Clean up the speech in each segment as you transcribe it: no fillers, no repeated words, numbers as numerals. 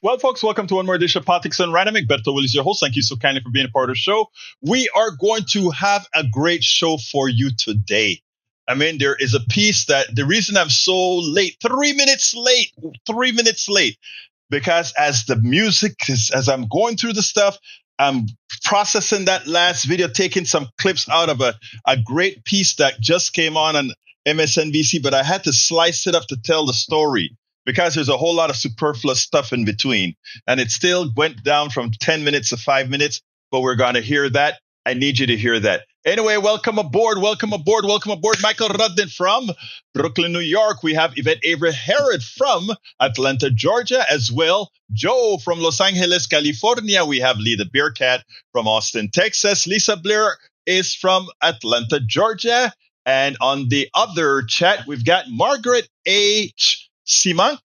Well, folks, welcome to one more edition of Politics and Random. Egberto, Willies, your host. Thank you so kindly for being a part of the show. We are going to have a great show for you today. I mean, there is a piece that the reason I'm so late, 3 minutes late, because as the music, as I'm going through the stuff, I'm processing that last video, taking some clips out of a great piece that just came on MSNBC, but I had to slice it up to tell the story because there's a whole lot of superfluous stuff in between. And it still went down from 10 minutes to 5 minutes, but we're going to hear that. I need you to hear that. Anyway, welcome aboard. Michael Rudden from Brooklyn, New York. We have Yvette Herod from Atlanta, Georgia, as well. Joe from Los Angeles, California. We have Lee the Bearcat from Austin, Texas. Lisa Blair is from Atlanta, Georgia. And on the other chat, we've got Margaret H. Simank,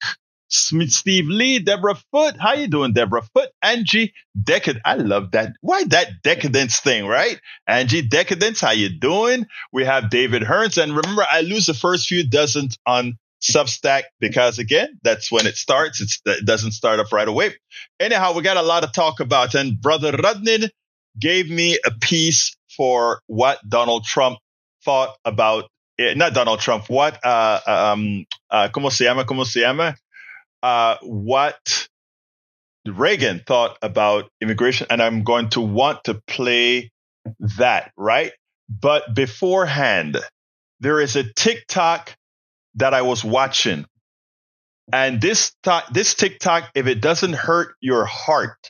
Steve Lee, Deborah Foote. How you doing, Deborah Foote? Angie Decadence. I love that. Why that decadence thing, right? Angie Decadence, how you doing? We have David Hearns. And remember, I lose the first few dozen on Substack because, again, that's when it starts. It doesn't start up right away. Anyhow, we got a lot to talk about. And Brother Rudnin gave me a piece for what Donald Trump thought about, not Donald Trump, what, ¿cómo se llama? What Reagan thought about immigration, and I'm going to want to play that, right? But beforehand, there is a TikTok that I was watching, and this TikTok, if it doesn't hurt your heart,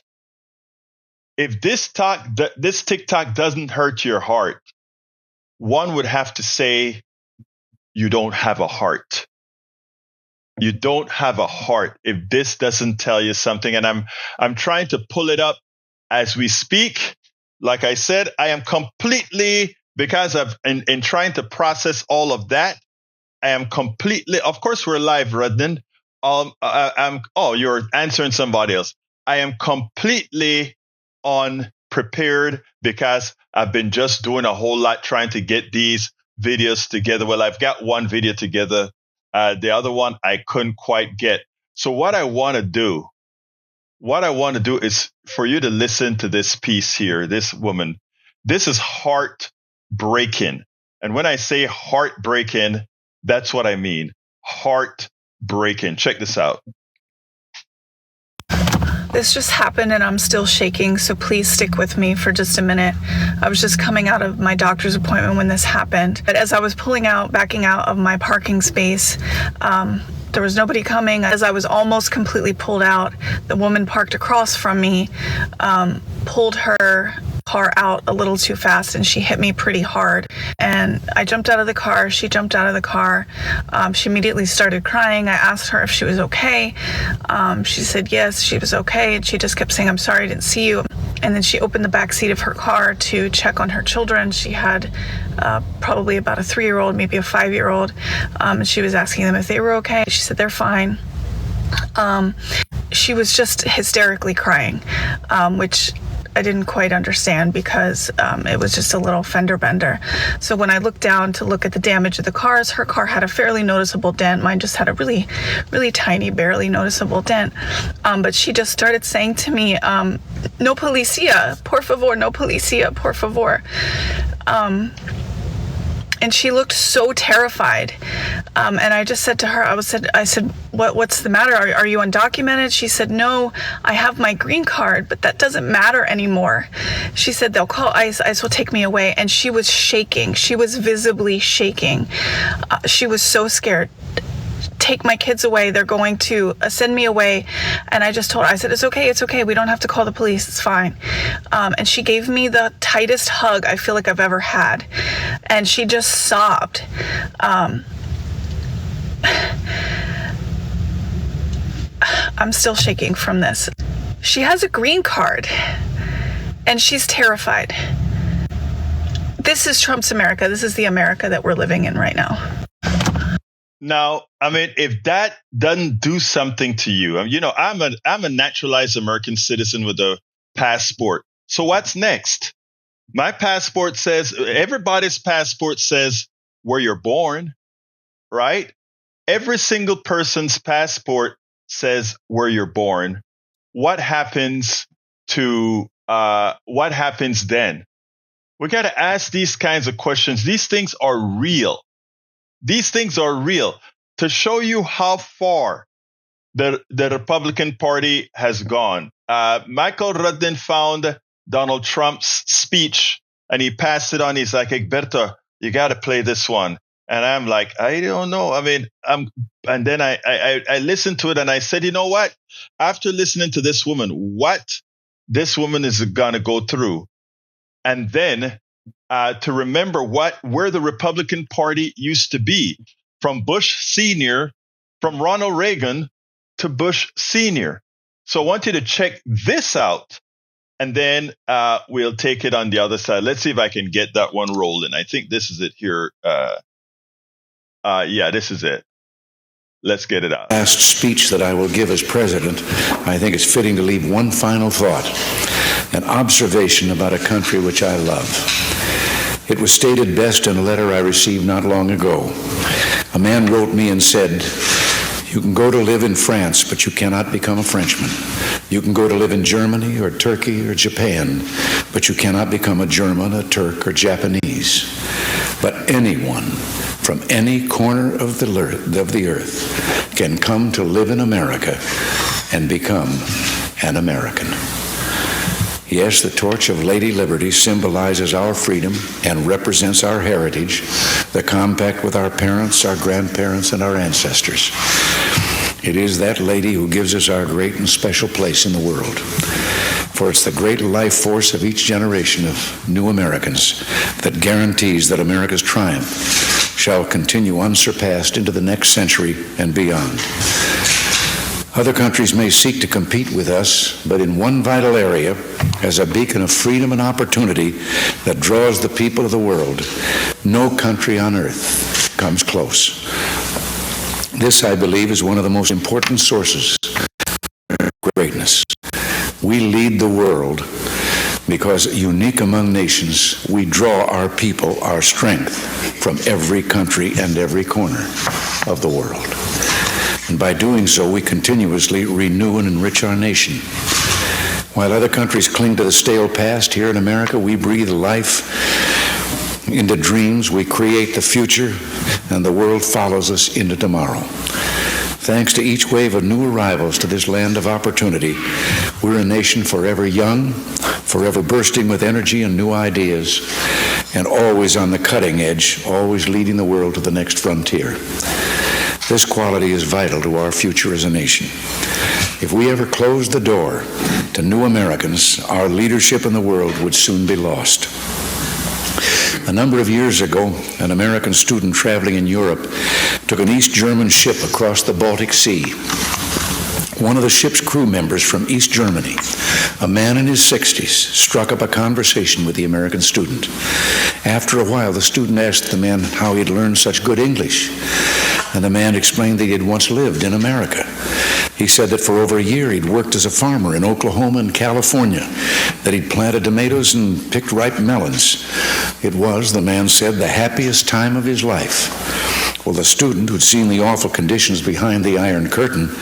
if this TikTok doesn't hurt your heart, one would have to say you don't have a heart. You don't have a heart if this doesn't tell you something. And I'm trying to pull it up as we speak. Like I said, I am completely, because of in trying to process all of that, I am completely, of course we're live, Rudnin. You're answering somebody else. I am completely unprepared because I've been just doing a whole lot trying to get these videos together. Well, I've got one video together. The other one I couldn't quite get. So what I want to do is for you to listen to this piece here, this woman. This is heartbreaking. And when I say heartbreaking, that's what I mean. Heartbreaking. Check this out. This just happened and I'm still shaking, so please stick with me for just a minute. I was just coming out of my doctor's appointment when this happened. But as I was backing out of my parking space, there was nobody coming. As I was almost completely pulled out, the woman parked across from me, pulled her car out a little too fast, and she hit me pretty hard. And I jumped out of the car. She jumped out of the car. She immediately started crying. I asked her if she was okay. She said yes, she was okay. And she just kept saying, "I'm sorry, I didn't see you." And then she opened the back seat of her car to check on her children. She had probably about a 3-year-old, maybe a 5-year-old. And she was asking them if they were okay. She said they're fine. She was just hysterically crying, which I didn't quite understand because it was just a little fender bender. So when I looked down to look at the damage of the cars, her car had a fairly noticeable dent. Mine just had a really, really tiny, barely noticeable dent. But she just started saying to me, "No policía, por favor, no policía, por favor." And she looked so terrified. And I just said to her, I said, what's the matter? Are you undocumented? She said, "No, I have my green card, but that doesn't matter anymore." She said, "They'll call ICE. ICE will take me away." And she was shaking. She was visibly shaking. She was so scared. "Take my kids away. They're going to send me away." And I just told her, I said, it's okay. We don't have to call the police. It's fine. And she gave me the tightest hug I feel like I've ever had. And she just sobbed. I'm still shaking from this. She has a green card and she's terrified. This is Trump's America. This is the America that we're living in right now. Now, I mean, if that doesn't do something to you, I'm a naturalized American citizen with a passport. So what's next? My passport says, everybody's passport says where you're born, right? Every single person's passport says where you're born. what happens then? We got to ask these kinds of questions. These things are real. These things are real. To show you how far the Republican Party has gone, Michael Rudden found Donald Trump's speech and he passed it on. He's like, Egberto, you got to play this one. And I'm like, I don't know. I mean, and then I listened to it and I said, you know what? After listening to this woman, what this woman is going to go through, and then to remember where the Republican Party used to be, from Bush Sr., from Ronald Reagan to Bush Sr. So I want you to check this out, and then we'll take it on the other side. Let's see if I can get that one rolling. I think this is it here. Yeah, this is it. Let's get it out. Last speech that I will give as president, I think it's fitting to leave one final thought, an observation about a country which I love. It was stated best in a letter I received not long ago. A man wrote me and said, you can go to live in France, but you cannot become a Frenchman. You can go to live in Germany or Turkey or Japan, but you cannot become a German, a Turk, or Japanese. But anyone from any corner of the earth can come to live in America and become an American. Yes, the torch of Lady Liberty symbolizes our freedom and represents our heritage, the compact with our parents, our grandparents, and our ancestors. It is that lady who gives us our great and special place in the world. For it's the great life force of each generation of new Americans that guarantees that America's triumph shall continue unsurpassed into the next century and beyond. Other countries may seek to compete with us, but in one vital area, as a beacon of freedom and opportunity that draws the people of the world, no country on earth comes close. This, I believe, is one of the most important sources of greatness. We lead the world because, unique among nations, we draw our people, our strength, from every country and every corner of the world. And by doing so, we continuously renew and enrich our nation. While other countries cling to the stale past, here in America, we breathe life into dreams, we create the future, and the world follows us into tomorrow. Thanks to each wave of new arrivals to this land of opportunity, we're a nation forever young, forever bursting with energy and new ideas, and always on the cutting edge, always leading the world to the next frontier. This quality is vital to our future as a nation. If we ever closed the door to new Americans, our leadership in the world would soon be lost. A number of years ago, an American student traveling in Europe took an East German ship across the Baltic Sea. One of the ship's crew members from East Germany, a man in his 60s, struck up a conversation with the American student. After a while, the student asked the man how he'd learned such good English, and the man explained that he had once lived in America. He said that for over a year he'd worked as a farmer in Oklahoma and California, that he'd planted tomatoes and picked ripe melons. It was, the man said, the happiest time of his life. Well, the student, who'd seen the awful conditions behind the Iron Curtain,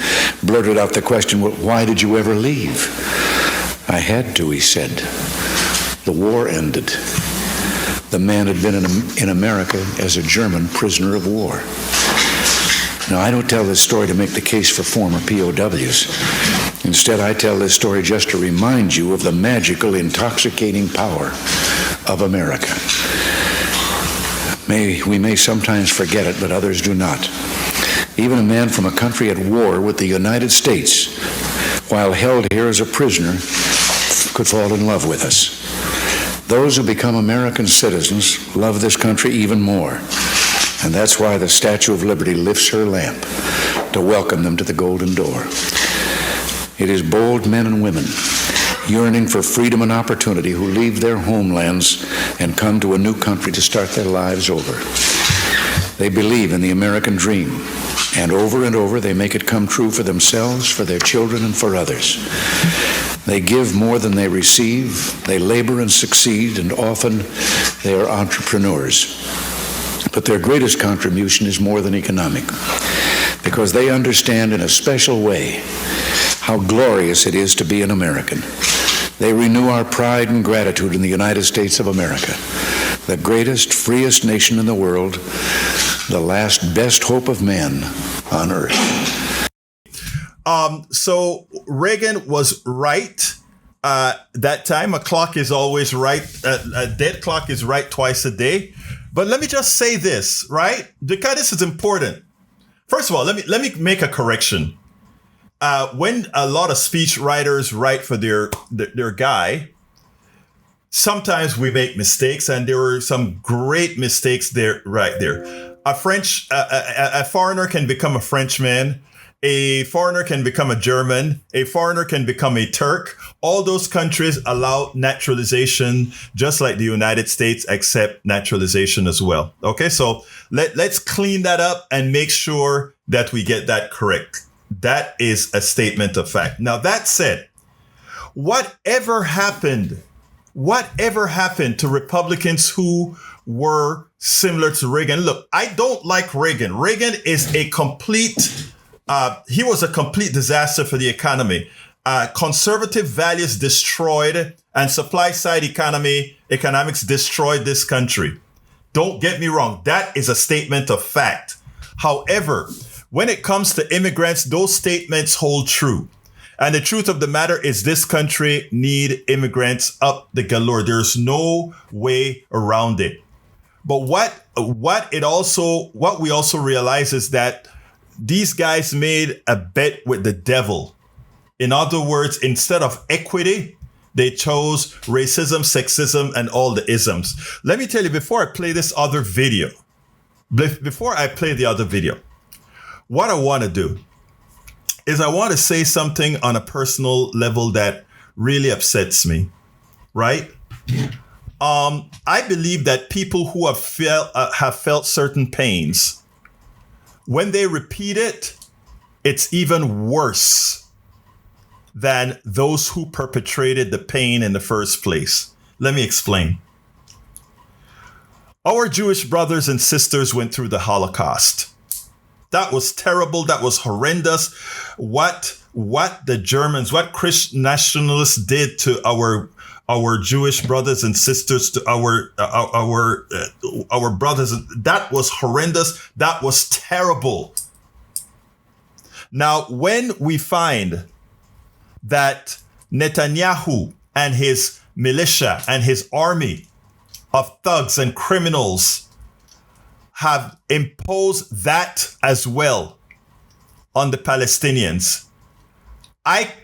blurted out the question, well, why did you ever leave? I had to, he said. The war ended. The man had been in America as a German prisoner of war. Now, I don't tell this story to make the case for former POWs. Instead, I tell this story just to remind you of the magical, intoxicating power of America. We may sometimes forget it, but others do not. Even a man from a country at war with the United States, while held here as a prisoner, could fall in love with us. Those who become American citizens love this country even more. And that's why the Statue of Liberty lifts her lamp to welcome them to the golden door. It is bold men and women yearning for freedom and opportunity who leave their homelands and come to a new country to start their lives over. They believe in the American dream, and over they make it come true for themselves, for their children, and for others. They give more than they receive, they labor and succeed, and often they are entrepreneurs. But their greatest contribution is more than economic, because they understand in a special way how glorious it is to be an American. They renew our pride and gratitude in the United States of America, the greatest, freest nation in the world, the last best hope of men on earth. So Reagan was right. That time, a clock is always right. A dead clock is right twice a day. But let me just say this, right? Because this is important. First of all, let me make a correction. When a lot of speech writers write for their guy, sometimes we make mistakes, and there were some great mistakes there, right there. A foreigner can become a Frenchman. A foreigner can become a German. A foreigner can become a Turk. All those countries allow naturalization, just like the United States accept naturalization as well. Okay, so let's clean that up and make sure that we get that correct. That is a statement of fact. Now, that said, whatever happened to Republicans who were similar to Reagan? Look, I don't like Reagan. Reagan is he was a complete disaster for the economy. Conservative values destroyed, and supply side economics destroyed this country. Don't get me wrong. That is a statement of fact. However, when it comes to immigrants, those statements hold true. And the truth of the matter is this country need immigrants up the galore. There's no way around it. But what we also realize is that these guys made a bet with the devil. In other words, instead of equity, they chose racism, sexism, and all the isms. Let me tell you, before I play the other video, what I want to do is I want to say something on a personal level that really upsets me, right? I believe that people who have felt certain pains, when they repeat it, it's even worse than those who perpetrated the pain in the first place. Let me explain. Our Jewish brothers and sisters went through the Holocaust. That was terrible. That was horrendous. What the Germans, what Christian nationalists did to our Jewish brothers and sisters, to our brothers, that was horrendous. That was terrible. Now, when we find that Netanyahu and his militia and his army of thugs and criminals have imposed that as well on the Palestinians, I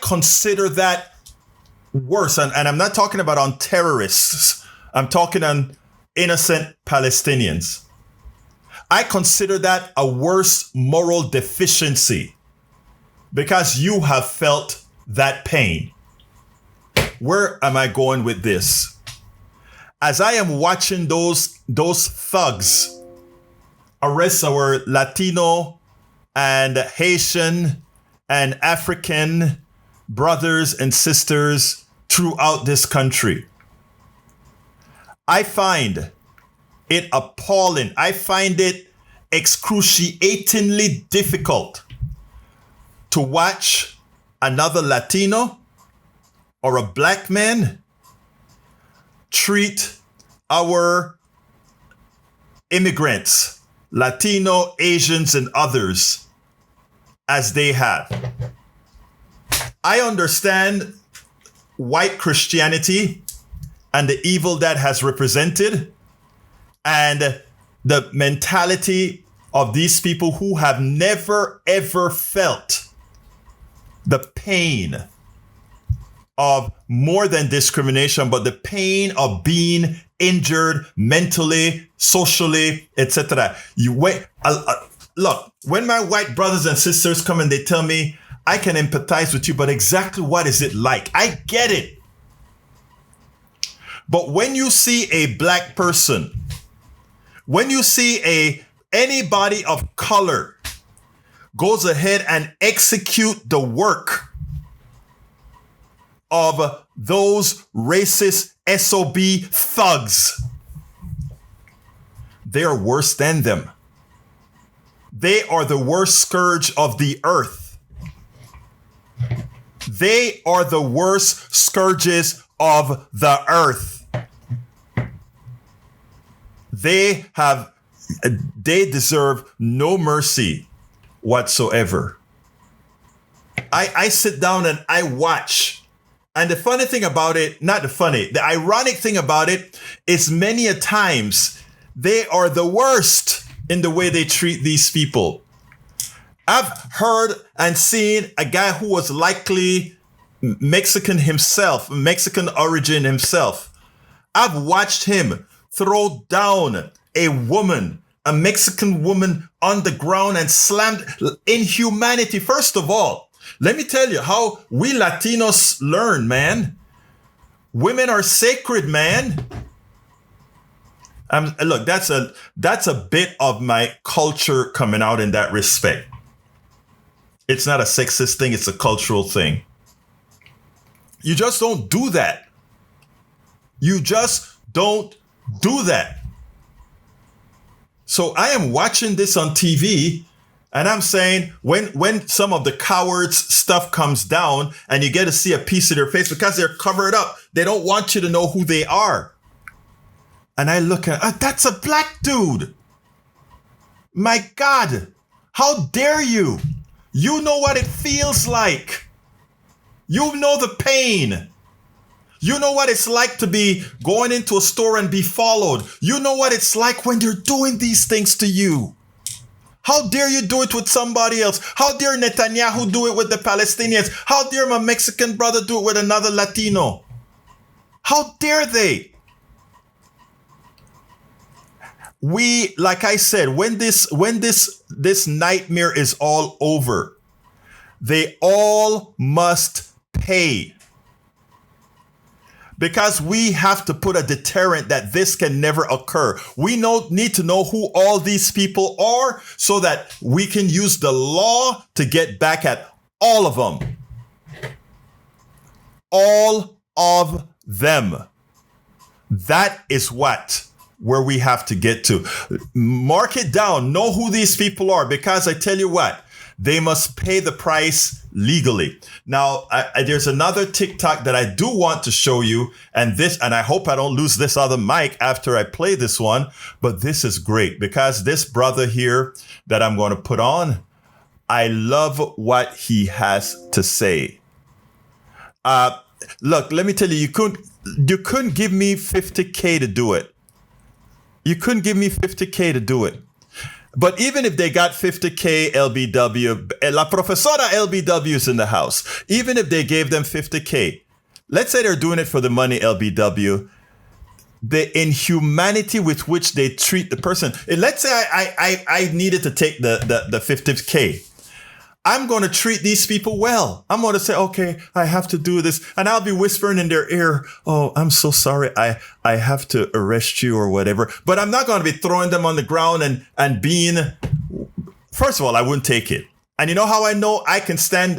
consider that worse. And I'm not talking about on terrorists. I'm talking on innocent Palestinians. I consider that a worse moral deficiency because you have felt that pain. Where am I going with this? As I am watching those thugs arrest our Latino and Haitian and African brothers and sisters throughout this country, I find it appalling. I find it excruciatingly difficult to watch another Latino or a black man treat our immigrants, Latino, Asians, and others as they have. I understand white Christianity and the evil that has represented and the mentality of these people who have never, ever felt the pain of more than discrimination, but the pain of being injured mentally, socially, etc. Look, when my white brothers and sisters come and they tell me, I can empathize with you, but exactly what is it like? I get it. But when you see a black person, when you see anybody of color goes ahead and execute the work of those racist SOB thugs, they are worse than them. They are the worst scourge of the earth. They are the worst scourges of the earth. They deserve no mercy whatsoever. I sit down and I watch. And the funny thing about it, the ironic thing about it is many a times they are the worst in the way they treat these people. I've heard and seen a guy who was likely Mexican origin himself. I've watched him throw down a Mexican woman on the ground and slammed inhumanity. First of all, let me tell you how we Latinos learn, man. Women are sacred, man. Look, that's a bit of my culture coming out in that respect. It's not a sexist thing. It's a cultural thing. You just don't do that. You just don't do that. So I am watching this on TV and I'm saying when some of the cowards stuff comes down and you get to see a piece of their face because they're covered up, they don't want you to know who they are. And I look at, that's a black dude. My God, how dare you? You know what it feels like. You know the pain. You know what it's like to be going into a store and be followed. You know what it's like when they're doing these things to you. How dare you do it with somebody else? How dare Netanyahu do it with the Palestinians? How dare my Mexican brother do it with another Latino? How dare they? We, like I said, when this nightmare is all over, they all must pay. Because we have to put a deterrent that this can never occur. We need to know who all these people are so that we can use the law to get back at all of them. All of them. That is where we have to get to. Mark it down. Know who these people are, because I tell you what, they must pay the price legally. Now, there's another TikTok that I do want to show you, and I hope I don't lose this other mic after I play this one, but this is great because this brother here that I'm going to put on, I love what he has to say. Look, let me tell you, you couldn't give me $50K to do it. You couldn't give me $50K to do it. But even if they got $50K, LBW, La Profesora LBW is in the house. Even if they gave them $50K, let's say they're doing it for the money, LBW, the inhumanity with which they treat the person. Let's say I needed to take the $50K. I'm going to treat these people well. I'm going to say, okay, I have to do this. And I'll be whispering in their ear, oh, I'm so sorry. I have to arrest you or whatever. But I'm not going to be throwing them on the ground and being, first of all, I wouldn't take it. And you know how I know I can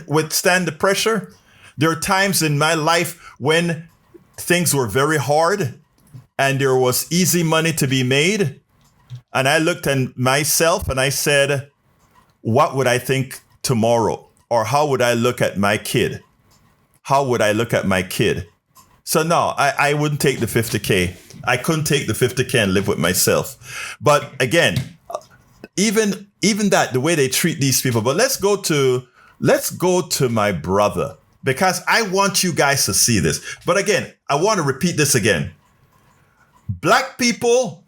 withstand the pressure? There are times in my life when things were very hard and there was easy money to be made. And I looked at myself and I said, what would I think tomorrow? Or how would I look at my kid? How would I look at my kid? So no, I wouldn't take the $50K. I couldn't take the $50K and live with myself. But again, even that, the way they treat these people. But let's go to my brother, because I want you guys to see this. But again, I want to repeat this again. Black people,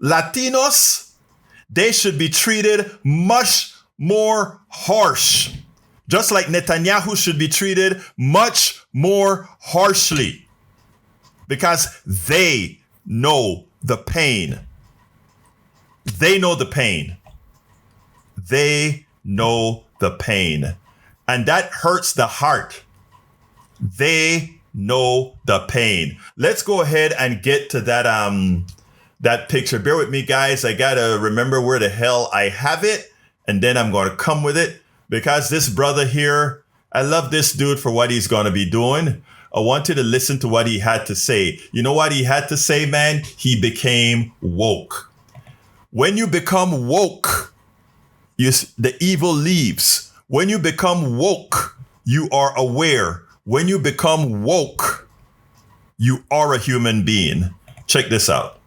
Latinos, they should be treated much more harsh, just like Netanyahu should be treated much more harshly, because they know the pain. They know the pain. They know the pain. And that hurts the heart. They know the pain. Let's go ahead and get to that picture. Bear with me, guys. I gotta remember where the hell I have it. And then I'm going to come with it, because this brother here, I love this dude for what he's going to be doing. I wanted to listen to what he had to say. You know what he had to say, man? He became woke. When you become woke, the evil leaves. When you become woke, you are aware. When you become woke, you are a human being. Check this out.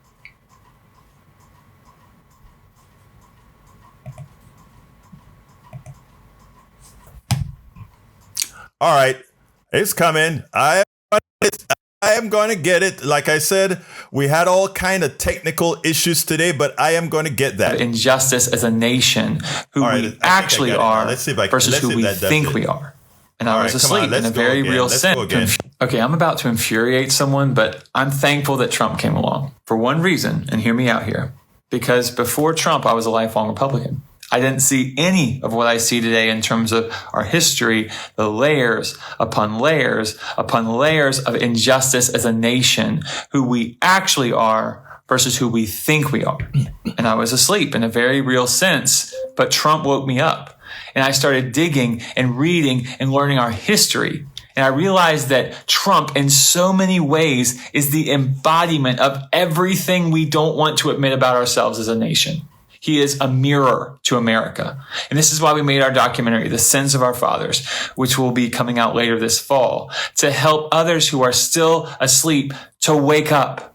All right, it's coming. I am going to get it. Like I said, we had all kind of technical issues today, but I am going to get that. Injustice as a nation, who we actually are versus who we think we are. And I was asleep in a very real sense. Okay, I'm about to infuriate someone, but I'm thankful that Trump came along for one reason, and hear me out here. Because before Trump, I was a lifelong Republican. I didn't see any of what I see today in terms of our history, the layers upon layers upon layers of injustice as a nation, who we actually are versus who we think we are. And I was asleep in a very real sense, but Trump woke me up. And I started digging and reading and learning our history. And I realized that Trump, in so many ways, is the embodiment of everything we don't want to admit about ourselves as a nation. He is a mirror to America. And this is why we made our documentary, The Sins of Our Fathers, which will be coming out later this fall, to help others who are still asleep to wake up.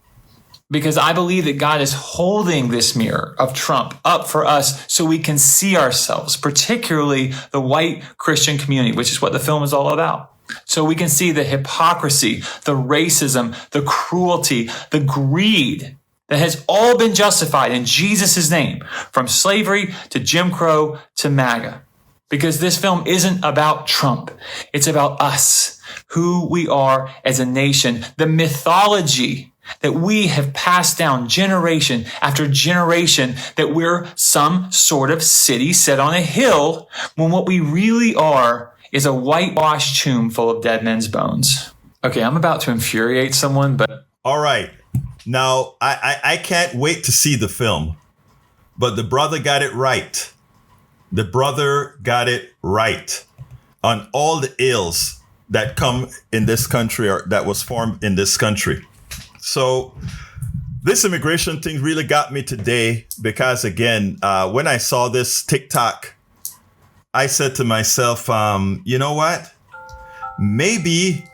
Because I believe that God is holding this mirror of Trump up for us so we can see ourselves, particularly the white Christian community, which is what the film is all about. So we can see the hypocrisy, the racism, the cruelty, the greed that has all been justified in Jesus' name, from slavery to Jim Crow to MAGA. Because this film isn't about Trump. It's about us, who we are as a nation, the mythology that we have passed down generation after generation, that we're some sort of city set on a hill, when what we really are is a whitewashed tomb full of dead men's bones. Okay, I'm about to infuriate someone, but... All right. Now, I can't wait to see the film, but the brother got it right. The brother got it right on all the ills that come in this country, or that was formed in this country. So this immigration thing really got me today because, again, when I saw this TikTok, I said to myself, you know what? Maybe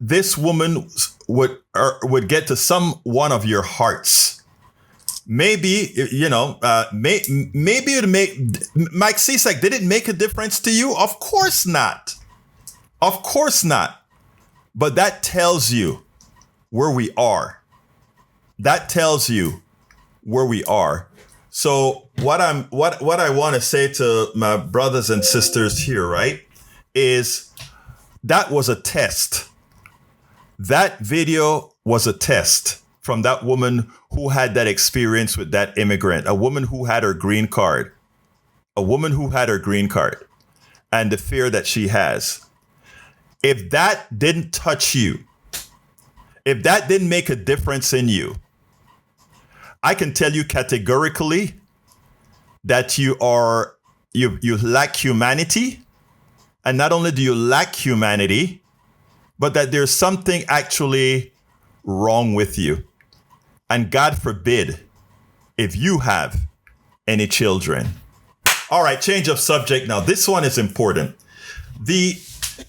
this woman would get to some one of your hearts. Maybe, maybe it would make... Mike Cisak, did it make a difference to you? Of course not. Of course not. But that tells you where we are. That tells you where we are. So what I want to say to my brothers and sisters here, right, is that was a test. That video was a test from that woman who had that experience with that immigrant, a woman who had her green card, and the fear that she has. If that didn't touch you, if that didn't make a difference in you, I can tell you categorically that you lack humanity. And not only do you lack humanity, but that there's something actually wrong with you. And God forbid if you have any children. All right, change of subject now. This one is important. The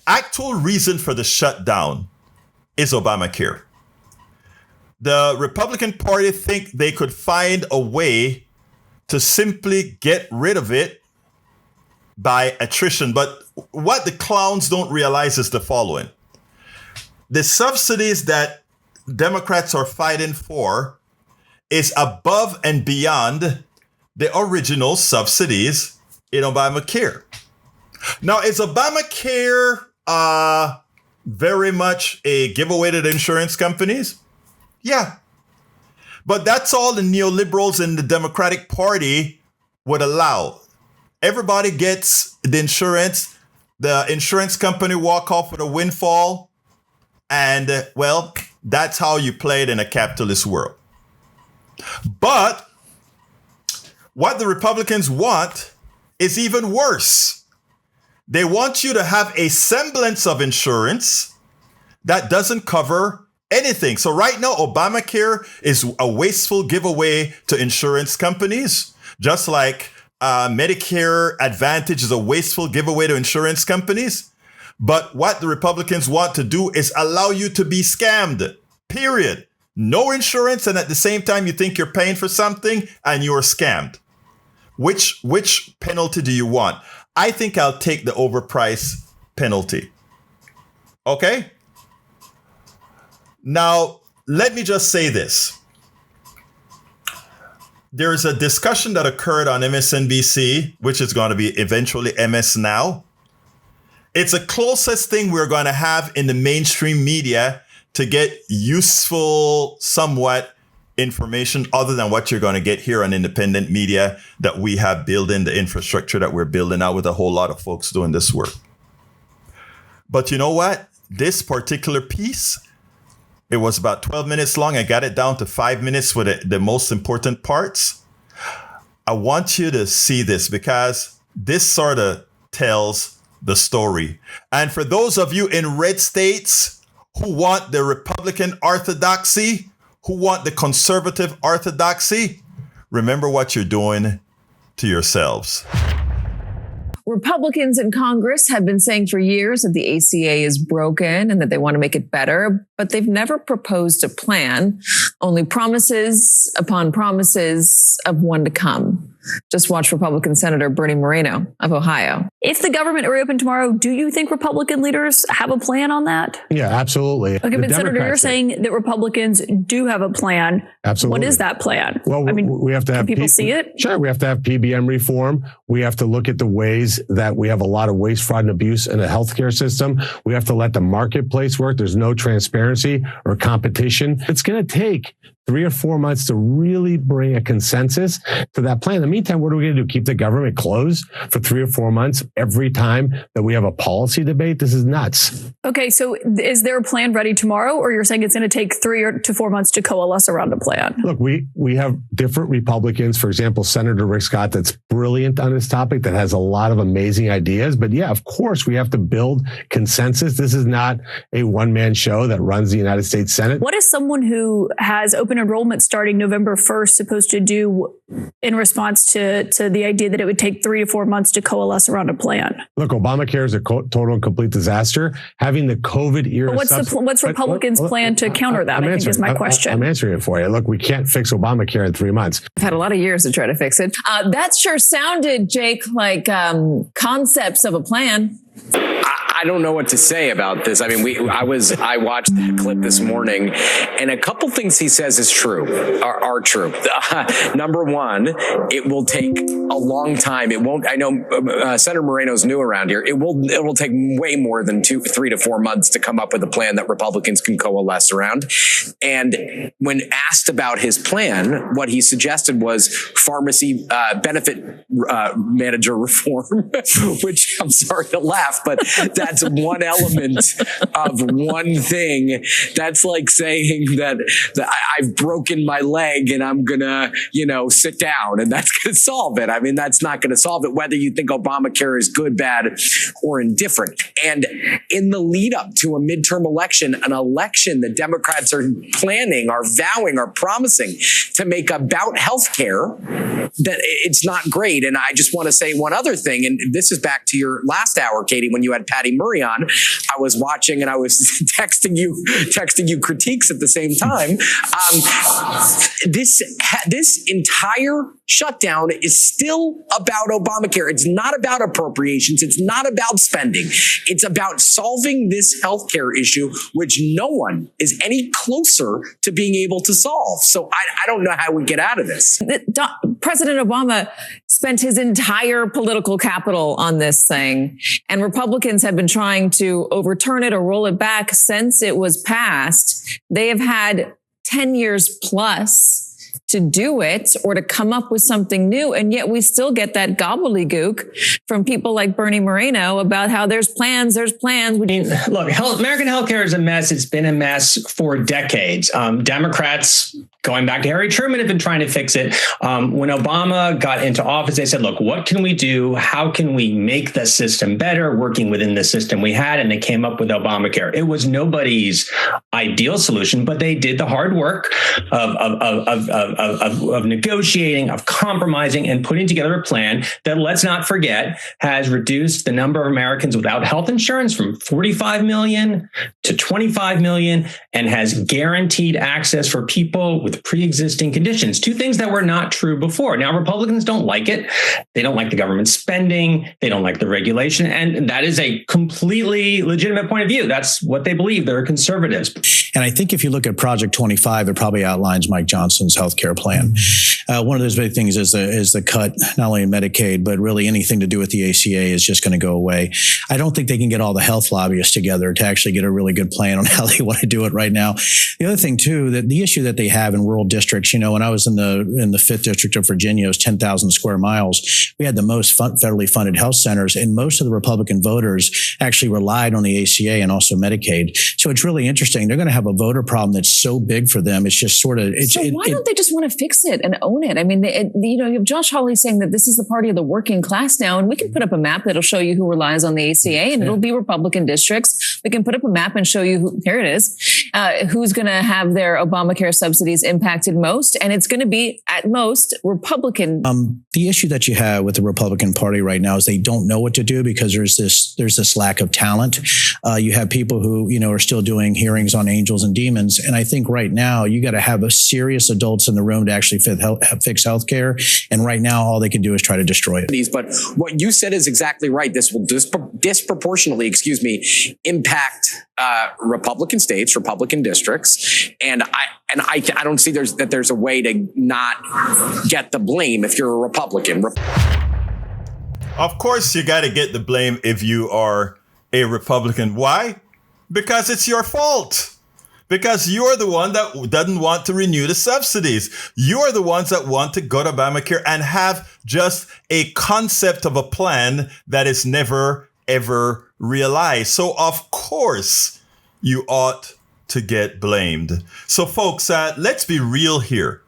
actual reason for the shutdown is Obamacare. The Republican Party think they could find a way to simply get rid of it by attrition. But what the clowns don't realize is the following. The subsidies that Democrats are fighting for is above and beyond the original subsidies in Obamacare. Now, is Obamacare very much a giveaway to the insurance companies? Yeah. But that's all the neoliberals in the Democratic Party would allow. Everybody gets the insurance company walk off with a windfall. And, well, that's how you play it in a capitalist world. But what the Republicans want is even worse. They want you to have a semblance of insurance that doesn't cover anything. So right now, Obamacare is a wasteful giveaway to insurance companies, just like Medicare Advantage is a wasteful giveaway to insurance companies. But what the Republicans want to do is allow you to be scammed, period. No insurance, and at the same time, you think you're paying for something and you're scammed. Which penalty do you want? I think I'll take the overpriced penalty. Okay? Now, let me just say this. There is a discussion that occurred on MSNBC, which is going to be eventually MS Now. It's the closest thing we're going to have in the mainstream media to get useful, somewhat information other than what you're going to get here on independent media that we have building the infrastructure that we're building out with a whole lot of folks doing this work. But you know what? This particular piece, it was about 12 minutes long. I got it down to 5 minutes with the most important parts. I want you to see this because this sort of tells the story. And for those of you in red states who want the Republican orthodoxy, who want the conservative orthodoxy, remember what you're doing to yourselves. Republicans in Congress have been saying for years that the ACA is broken and that they want to make it better, but they've never proposed a plan, only promises upon promises of one to come. Just watch Republican Senator Bernie Moreno of Ohio. If the government reopened tomorrow, do you think Republican leaders have a plan on that? Yeah, absolutely. Okay, but Senator, you're saying that Republicans do have a plan. Absolutely. What is that plan? Well, I mean, we have to have people see it. Sure, we have to have PBM reform. We have to look at the ways that we have a lot of waste, fraud, and abuse in the healthcare system. We have to let the marketplace work. There's no transparency or competition. It's going to take 3 or 4 months to really bring a consensus to that plan. In the meantime, what are we going to do? Keep the government closed for 3 or 4 months every time that we have a policy debate? This is nuts. Okay, so is there a plan ready tomorrow, or you're saying it's going to take 3 to 4 months to coalesce around a plan? Look, we have different Republicans. For example, Senator Rick Scott, that's brilliant on this topic, that has a lot of amazing ideas. But yeah, of course, we have to build consensus. This is not a one-man show that runs the United States Senate. What is someone who has open enrollment starting November 1st supposed to do in response to the idea that it would take 3 to 4 months to coalesce around a plan? Look, Obamacare is a total and complete disaster. Having the COVID era. But what's Republicans' plan to counter that? I think is my question. I'm answering it for you. Look, we can't fix Obamacare in 3 months. I've had a lot of years to try to fix it. That sure sounded, Jake, like concepts of a plan. I don't know what to say about this. I mean, I watched that clip this morning, and a couple things he says is true, are true. Number one, it will take a long time. It won't. I know Senator Moreno's new around here. It will take way more than 3 to 4 months to come up with a plan that Republicans can coalesce around. And when asked about his plan, what he suggested was pharmacy benefit manager reform, which I'm sorry to laugh, but that's one element of one thing. That's like saying that I've broken my leg and I'm gonna, sit down and that's gonna solve it. I mean, that's not gonna solve it, whether you think Obamacare is good, bad, or indifferent. And in the lead up to a midterm election, an election the Democrats are planning, are vowing, are promising to make about healthcare, that it's not great. And I just want to say one other thing, and this is back to your last hour, Katie, when you had Patty Murray on. I was watching and I was texting you critiques at the same time. This entire shutdown is still about Obamacare. It's not about appropriations. It's not about spending. It's about solving this healthcare issue, which no one is any closer to being able to solve. So I don't know how we get out of this. President Obama spent his entire political capital on this thing, and Republicans have been trying to overturn it or roll it back since it was passed. They have had 10 years plus to do it or to come up with something new. And yet we still get that gobbledygook from people like Bernie Moreno about how there's plans. Look, American healthcare is a mess. It's been a mess for decades. Democrats going back to Harry Truman, have been trying to fix it. When Obama got into office, they said, look, what can we do? How can we make the system better, working within the system we had? And they came up with Obamacare. It was nobody's ideal solution, but they did the hard work of negotiating, of compromising, and putting together a plan that, let's not forget, has reduced the number of Americans without health insurance from 45 million to 25 million, and has guaranteed access for people with pre-existing conditions, two things that were not true before. Now, Republicans don't like it. They don't like the government spending. They don't like the regulation. And that is a completely legitimate point of view. That's what they believe. They're conservatives. And I think if you look at Project 25, it probably outlines Mike Johnson's healthcare plan. One of those big things is the cut, not only in Medicaid, but really anything to do with the ACA is just going to go away. I don't think they can get all the health lobbyists together to actually get a really good plan on how they want to do it right now. The other thing, too, that the issue that they have in rural districts, when I was in the 5th District of Virginia, it was 10,000 square miles. We had the most federally funded health centers, and most of the Republican voters actually relied on the ACA and also Medicaid. So it's really interesting. They're going to have a voter problem that's so big for them. It's just sort of... why don't they just want to fix it and own it? I mean, you have Josh Hawley saying that this is the party of the working class now, and we can put up a map that'll show you who relies on the ACA, and it'll be Republican districts. We can put up a map and show you, here it is, who's going to have their Obamacare subsidies impacted most, and it's going to be, at most, Republican. The issue that you have with the Republican Party right now is they don't know what to do because there's this lack of talent. You have people who, are still doing hearings on angels and demons. And I think right now you got to have a serious adults in the room to actually fix healthcare. And right now, all they can do is try to destroy it. But what you said is exactly right. This will disproportionately, impact Republican states, Republican districts. And I don't see there's a way to not get the blame if you're a Republican. Of course, you got to get the blame if you are a Republican. Why? Because it's your fault. Because you're the one that doesn't want to renew the subsidies. You're the ones that want to go to Obamacare and have just a concept of a plan that is never, ever realized. So, of course, you ought to get blamed. So, folks, let's be real here.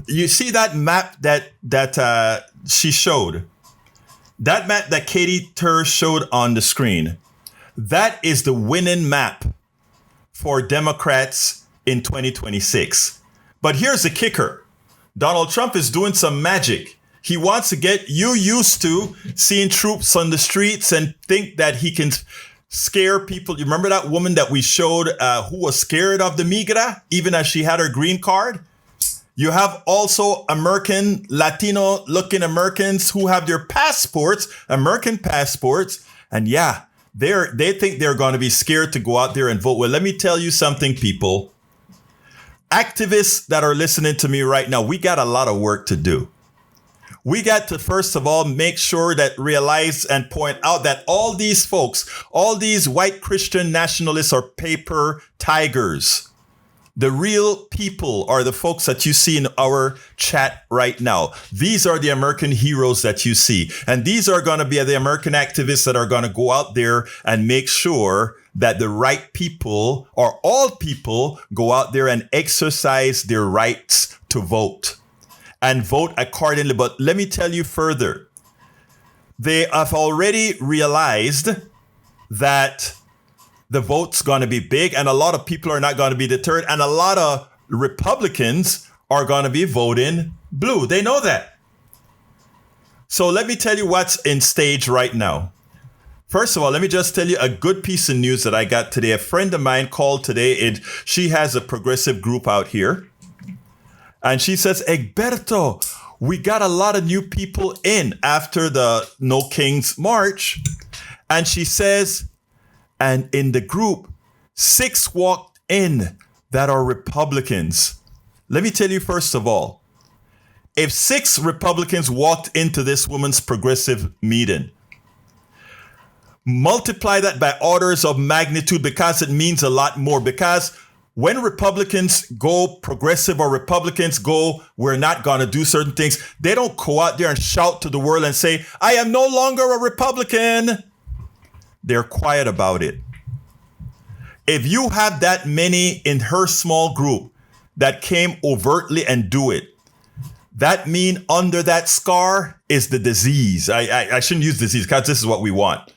You see that map that she showed? That map that Katie Tur showed on the screen, that is the winning map for Democrats in 2026. But here's the kicker. Donald Trump is doing some magic. He wants to get you used to seeing troops on the streets and think that he can scare people. You remember that woman that we showed who was scared of the migra, even as she had her green card? You have also American, Latino-looking Americans who have their passports, American passports, and yeah, they think they're going to be scared to go out there and vote. Well, let me tell you something, people. Activists that are listening to me right now, we got a lot of work to do. We got to, first of all, make sure that realize and point out that all these folks, all these white Christian nationalists are paper tigers. The real people are the folks that you see in our chat right now. These are the American heroes that you see. And these are going to be the American activists that are going to go out there and make sure that the right people, or all people, go out there and exercise their rights to vote and vote accordingly. But let me tell you further. They have already realized that the vote's going to be big, and a lot of people are not going to be deterred, and a lot of Republicans are going to be voting blue. They know that. So let me tell you what's in stage right now. First of all, let me just tell you a good piece of news that I got today. A friend of mine called today. She has a progressive group out here. And she says, Egberto, we got a lot of new people in after the No Kings March. And she says, and in the group, 6 walked in that are Republicans. Let me tell you, first of all, if 6 Republicans walked into this woman's progressive meeting, multiply that by orders of magnitude, because it means a lot more. Because when Republicans go progressive, or Republicans go, we're not going to do certain things, they don't go out there and shout to the world and say, I am no longer a Republican. They're quiet about it. If you have that many in her small group, that came overtly and do it. That mean under that scar is the disease. I shouldn't use disease because this is what we want.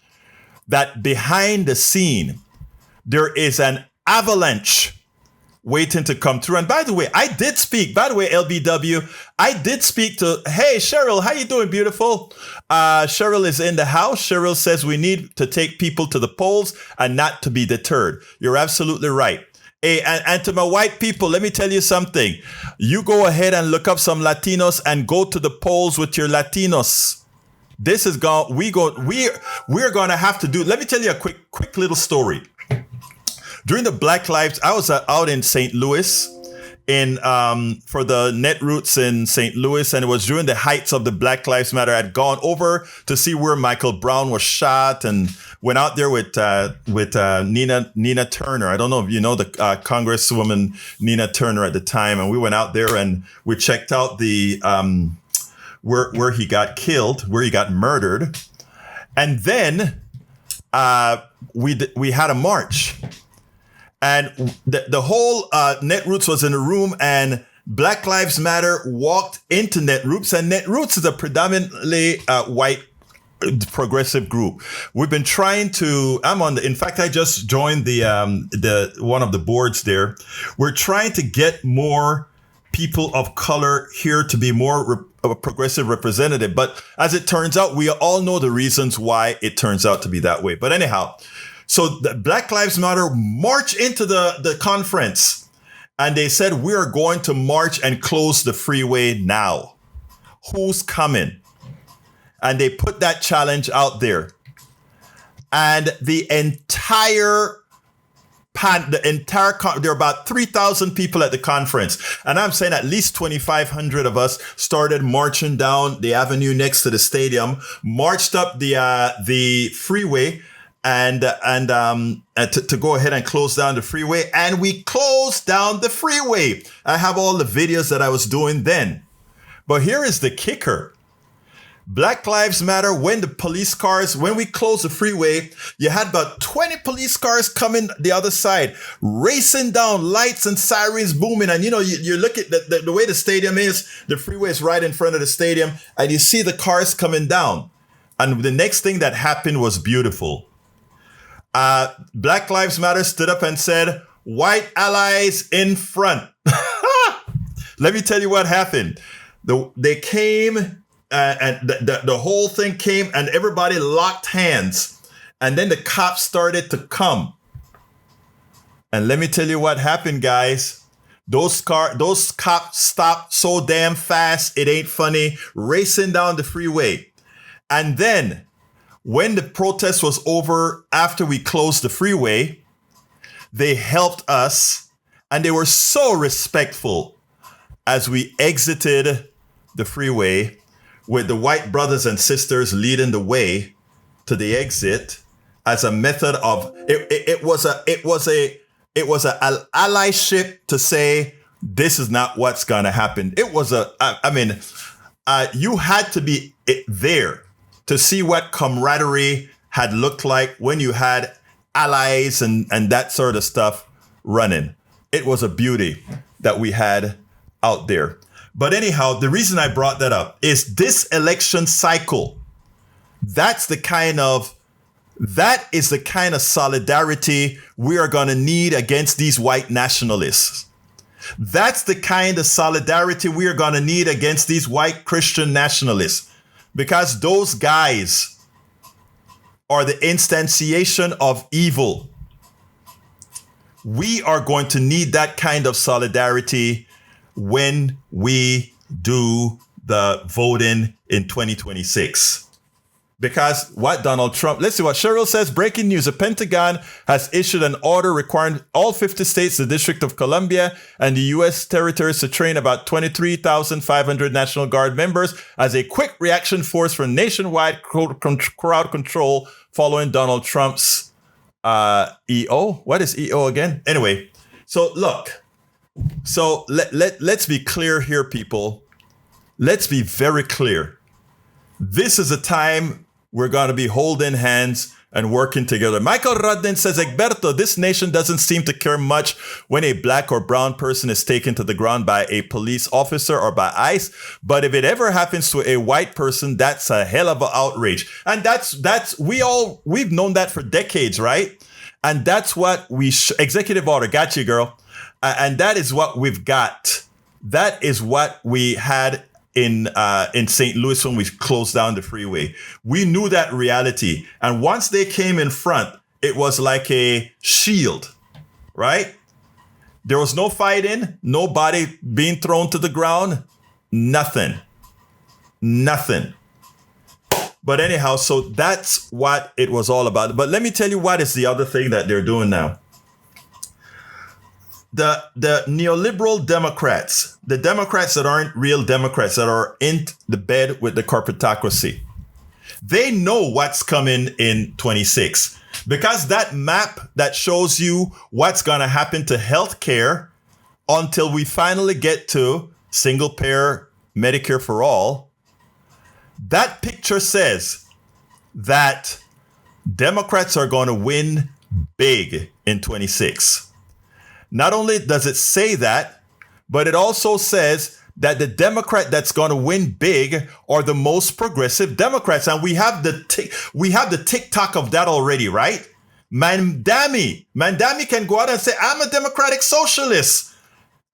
That behind the scene, there is an avalanche waiting to come through. And by the way, I did speak. By the way, LBW, I did speak to, hey, Cheryl, how you doing, beautiful? Cheryl is in the house. Cheryl says we need to take people to the polls and not to be deterred. You're absolutely right. Hey, and to my white people, let me tell you something. You go ahead and look up some Latinos and go to the polls with your Latinos. This is we're going to have to do. Let me tell you a quick little story. During the Black Lives, I was out in St. Louis for the Netroots in St. Louis, and it was during the heights of the Black Lives Matter. I'd gone over to see where Michael Brown was shot and went out there with Nina Turner. I don't know if you know the Congresswoman Nina Turner at the time, and we went out there and we checked out the where he got killed, where he got murdered, and then we had a march. And the whole Netroots was in a room, and Black Lives Matter walked into Netroots, and Netroots is a predominantly white progressive group. We've been trying to. In fact, I just joined the one of the boards there. We're trying to get more people of color here to be more of a progressive representative. But as it turns out, we all know the reasons why it turns out to be that way. But anyhow. So the Black Lives Matter march into the conference, and they said, we are going to march and close the freeway now. Who's coming? And they put that challenge out there. And there are about 3,000 people at the conference. And I'm saying at least 2,500 of us started marching down the avenue next to the stadium, marched up the freeway, and to go ahead and close down the freeway. And we closed down the freeway. I have all the videos that I was doing then. But here is the kicker. Black Lives Matter, when we closed the freeway, you had about 20 police cars coming the other side, racing down, lights and sirens booming. And, you look at the way the stadium is, the freeway is right in front of the stadium, and you see the cars coming down. And the next thing that happened was beautiful. Black Lives Matter stood up and said, white allies in front. Let me tell you what happened. They came and the whole thing came and everybody locked hands. And then the cops started to come. And let me tell you what happened, guys. Those cops stopped so damn fast, it ain't funny, racing down the freeway. And then when the protest was over, after we closed the freeway, they helped us, and they were so respectful as we exited the freeway with the white brothers and sisters leading the way to the exit as a method of it was an allyship to say this is not what's going to happen. It was you had to be there to see what camaraderie had looked like when you had allies and that sort of stuff running. It was a beauty that we had out there. But anyhow, the reason I brought that up is this election cycle. That is the kind of solidarity we are going to need against these white nationalists. That's the kind of solidarity we are going to need against these white Christian nationalists. Because those guys are the instantiation of evil. We are going to need that kind of solidarity when we do the voting in 2026. Because what Donald Trump, let's see what Cheryl says. Breaking news. The Pentagon has issued an order requiring all 50 states, the District of Columbia, and the U.S. territories to train about 23,500 National Guard members as a quick reaction force for nationwide crowd control following Donald Trump's EO. What is EO again? Anyway, so look. So let's be clear here, people. Let's be very clear. This is a time we're going to be holding hands and working together. Michael Rudden says, Egberto, this nation doesn't seem to care much when a black or brown person is taken to the ground by a police officer or by ICE. But if it ever happens to a white person, that's a hell of an outrage. And we've known that for decades, right? And that's what executive order, got you, girl. And that is what we've got. That is what we had in St. Louis when we closed down the freeway. We knew that reality. And once they came in front, it was like a shield, right? There was no fighting, no body being thrown to the ground, nothing. But anyhow, so that's what it was all about. But let me tell you what is the other thing that they're doing now. The neoliberal Democrats, the Democrats that aren't real Democrats, that are in the bed with the corporatocracy, they know what's coming in 26. Because that map that shows you what's going to happen to healthcare until we finally get to single payer Medicare for all, that picture says that Democrats are going to win big in 26. Not only does it say that, but it also says that the Democrat that's going to win big are the most progressive Democrats. And we have the TikTok of that already, right? Mandami can go out and say, I'm a democratic socialist.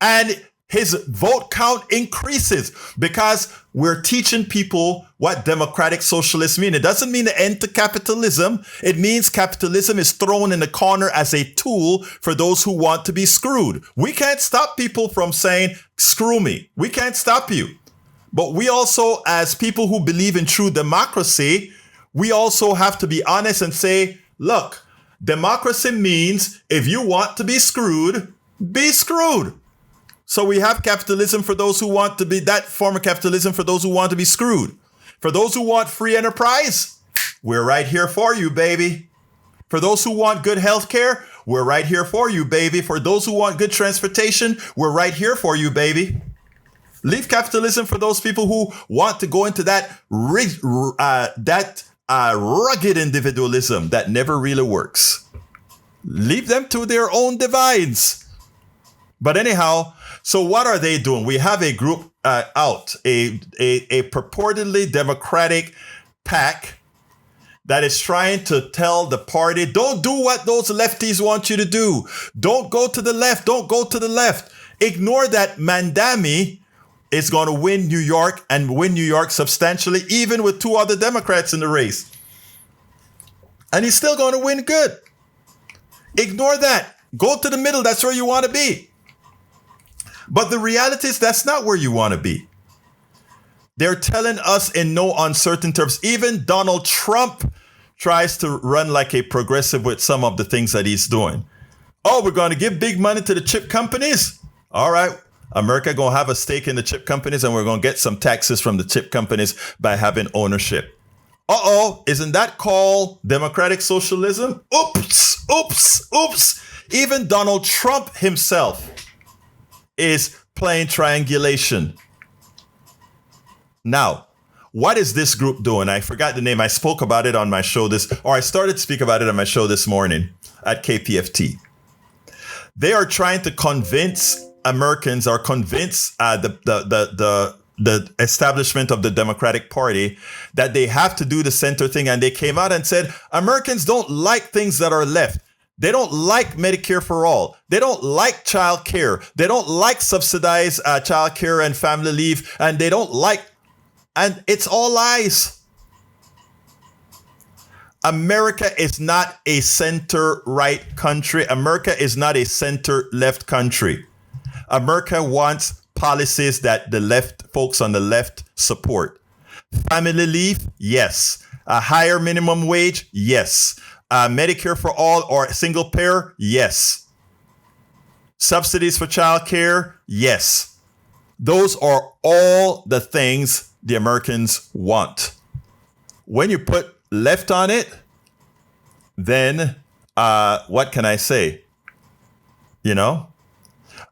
And his vote count increases because we're teaching people what democratic socialists mean. It doesn't mean the end to capitalism. It means capitalism is thrown in the corner as a tool for those who want to be screwed. We can't stop people from saying, screw me. We can't stop you. But we also, as people who believe in true democracy, we also have to be honest and say, look, democracy means if you want to be screwed, be screwed. So we have capitalism for those who want to be that form of capitalism for those who want to be screwed. For those who want free enterprise, we're right here for you, baby. For those who want good health care, we're right here for you, baby. For those who want good transportation, we're right here for you, baby. Leave capitalism for those people who want to go into that rugged individualism that never really works. Leave them to their own divides. But anyhow, so what are they doing? We have a group out, a purportedly democratic PAC that is trying to tell the party, don't do what those lefties want you to do. Don't go to the left. Don't go to the left. Ignore that Mandami is going to win New York and win New York substantially, even with two other Democrats in the race. And he's still going to win good. Ignore that. Go to the middle. That's where you want to be. But the reality is that's not where you want to be. They're telling us in no uncertain terms. Even Donald Trump tries to run like a progressive with some of the things that he's doing. Oh, we're going to give big money to the chip companies. All right. America going to have a stake in the chip companies and we're going to get some taxes from the chip companies by having ownership. Uh-oh. Isn't that called democratic socialism? Oops. Even Donald Trump himself is playing triangulation. Now, what is this group doing? I forgot the name. I spoke about it on my show I started to speak about it on my show this morning at KPFT. They are trying to convince Americans or convince the establishment of the Democratic Party that they have to do the center thing. And they came out and said, Americans don't like things that are left. They don't like Medicare for all. They don't like child care. They don't like subsidized child care and family leave. And they don't like, and it's all lies. America is not a center-right country. America is not a center-left country. America wants policies that the left folks on the left support. Family leave, yes. A higher minimum wage, yes. Medicare for all or single payer, yes. Subsidies for childcare, yes. Those are all the things the Americans want. When you put left on it, then what can I say? You know?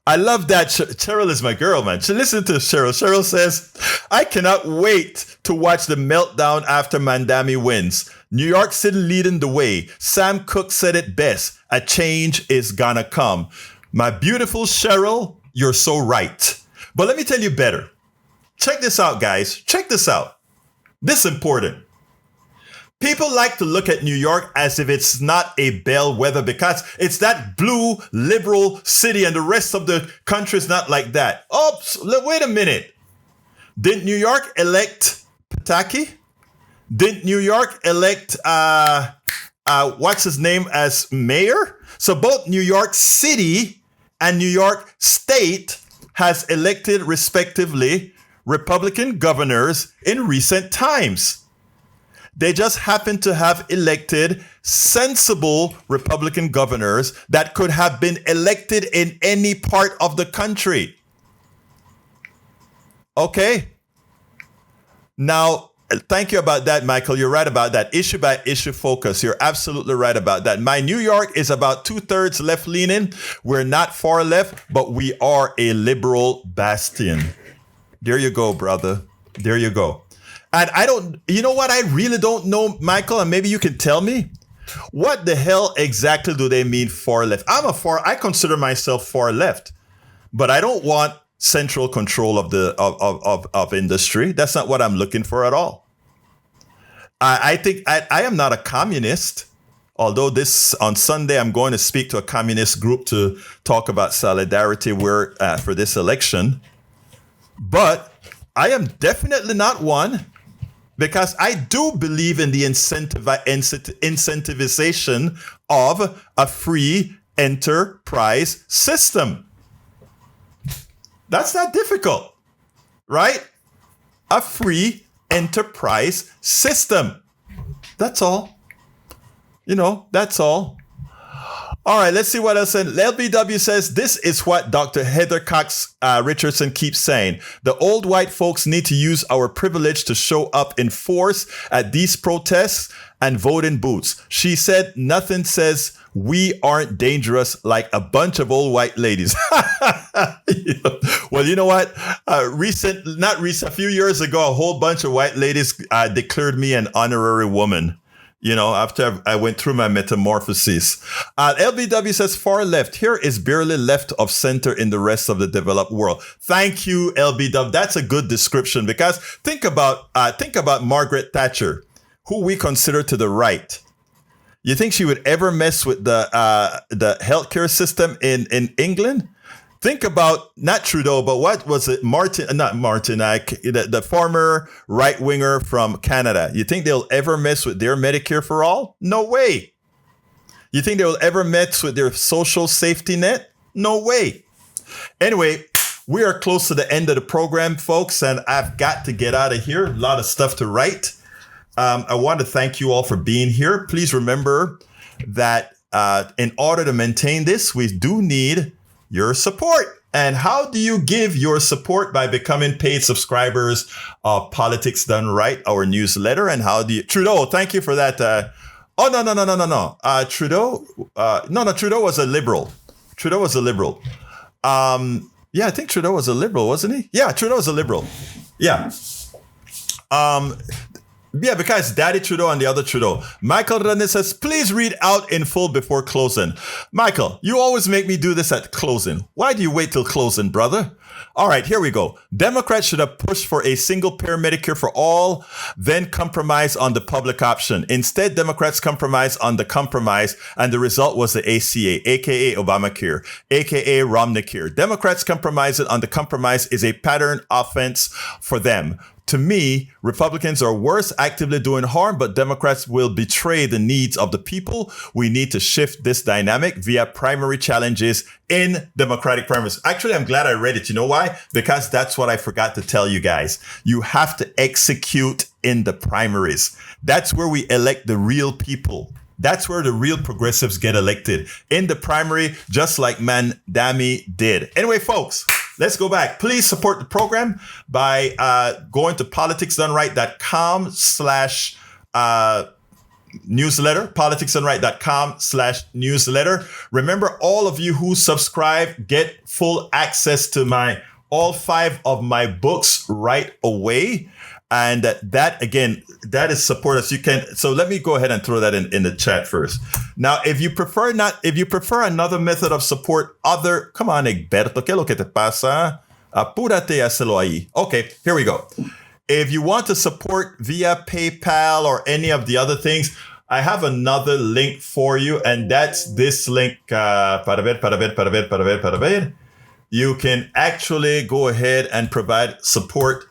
I love that. Cheryl is my girl, man. Listen to Cheryl. Cheryl says, I cannot wait to watch the meltdown after Mandami wins. New York City leading the way. Sam Cooke said it best. A change is gonna come. My beautiful Cheryl, you're so right. But let me tell you better. Check this out, guys. Check this out. This is important. People like to look at New York as if it's not a bellwether because it's that blue liberal city and the rest of the country is not like that. Oops, wait a minute. Didn't New York elect Pataki? Didn't New York elect, what's his name as mayor? So both New York City and New York State has elected respectively Republican governors in recent times. They just happen to have elected sensible Republican governors that could have been elected in any part of the country. Okay. Now, thank you about that, Michael. You're right about that. Issue by issue focus. You're absolutely right about that. My New York is about 2/3 left leaning. We're not far left, but we are a liberal bastion. There you go, brother. There you go. And you know what? I really don't know, Michael, and maybe you can tell me. What the hell exactly do they mean far left? I consider myself far left, but I don't want central control of industry. That's not what I'm looking for at all. I think I am not a communist, although on Sunday I'm going to speak to a communist group to talk about solidarity for this election. But I am definitely not one, because I do believe in the incentivization of a free enterprise system. That's not difficult, right? A free enterprise system. That's all. That's all. All right, let's see what else. LBW says, this is what Dr. Heather Cox Richardson keeps saying. The old white folks need to use our privilege to show up in force at these protests and voting booths. She said, nothing says we aren't dangerous like a bunch of old white ladies. Well, you know what? A few years ago, a whole bunch of white ladies declared me an honorary woman. After I went through my metamorphoses. LBW says far left. Here is barely left of center in the rest of the developed world. Thank you, LBW. That's a good description, because think about Margaret Thatcher, who we consider to the right. You think she would ever mess with the healthcare system in England? Think about not Trudeau, but what was it? The former right winger from Canada. You think they'll ever mess with their Medicare for all? No way. You think they'll ever mess with their social safety net? No way. Anyway, we are close to the end of the program, folks, and I've got to get out of here. A lot of stuff to write. I want to thank you all for being here. Please remember that in order to maintain this, we do need your support. And how do you give your support? By becoming paid subscribers of Politics Done Right, our newsletter. And how do you, Trudeau, thank you for that. No. Trudeau was a liberal. Trudeau was a liberal. I think Trudeau was a liberal, wasn't he? Yeah, Trudeau was a liberal. Yeah. Because Daddy Trudeau and the other Trudeau. Michael René says, please read out in full before closing. Michael, you always make me do this at closing. Why do you wait till closing, brother? All right, here we go. Democrats should have pushed for a single-payer Medicare for all, then compromise on the public option. Instead, Democrats compromised on the compromise, and the result was the ACA, a.k.a. Obamacare, a.k.a. Romneycare. Democrats compromising on the compromise is a pattern offense for them. To me, Republicans are worse, actively doing harm, but Democrats will betray the needs of the people. We need to shift this dynamic via primary challenges in Democratic primaries. Actually, I'm glad I read it. You know why? Because that's what I forgot to tell you guys. You have to execute in the primaries. That's where we elect the real people. That's where the real progressives get elected, in the primary, just like Mandami did. Anyway, folks, let's go back. Please support the program by going to politicsdoneright.com/newsletter, politicsdoneright.com/newsletter. Remember, all of you who subscribe get full access to all 5 of my books right away. And that again, that is support us. You can. So let me go ahead and throw that in the chat first. Now, if you prefer another method of support, come on, Egberto, ¿qué es lo que te pasa? Apúrate, hazlo ahí. Okay, here we go. If you want to support via PayPal or any of the other things, I have another link for you, and that's this link. Para ver. You can actually go ahead and provide support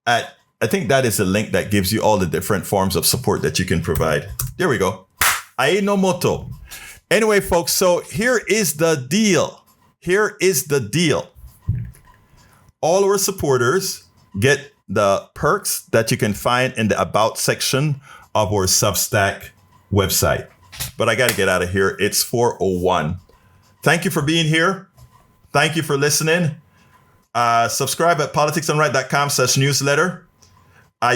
at. I think that is a link that gives you all the different forms of support that you can provide. There we go. Ahí no moto. Anyway, folks, so here is the deal. All our supporters get the perks that you can find in the About section of our Substack website. But I got to get out of here. It's 4:01. Thank you for being here. Thank you for listening. Subscribe at politicsdoneright.com/newsletter.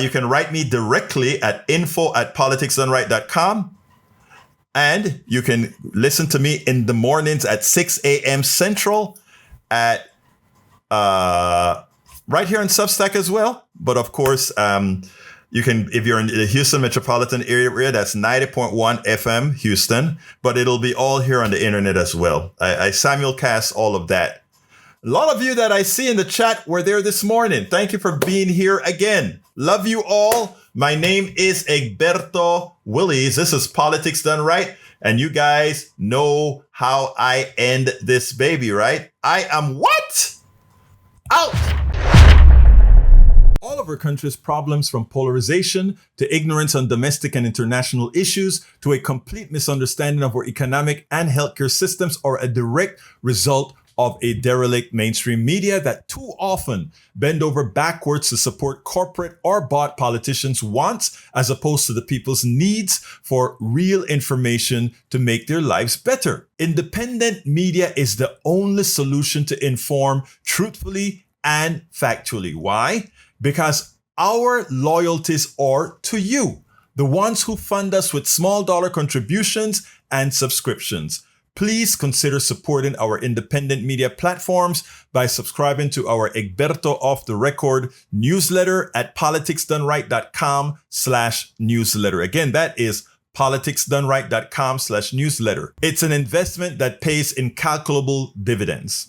You can write me directly at info@politicsdoneright.com. And you can listen to me in the mornings at 6 a.m. Central at right here in Substack as well. But of course, you can, if you're in the Houston metropolitan area, that's 90.1 FM Houston. But it'll be all here on the internet as well. I simulcast all of that. A lot of you that I see in the chat were there this morning. Thank you for being here again. Love you all. My name is Egberto Willies. This is Politics Done Right. And you guys know how I end this baby, right? I am what? Out. All of our country's problems, from polarization to ignorance on domestic and international issues to a complete misunderstanding of our economic and healthcare systems, are a direct result of a derelict mainstream media that too often bend over backwards to support corporate or bought politicians' wants as opposed to the people's needs for real information to make their lives better. Independent media is the only solution to inform truthfully and factually. Why? Because our loyalties are to you, the ones who fund us with small dollar contributions and subscriptions. Please consider supporting our independent media platforms by subscribing to our Egberto Off the Record newsletter at politicsdoneright.com/newsletter. Again, that is politicsdoneright.com/newsletter. It's an investment that pays incalculable dividends.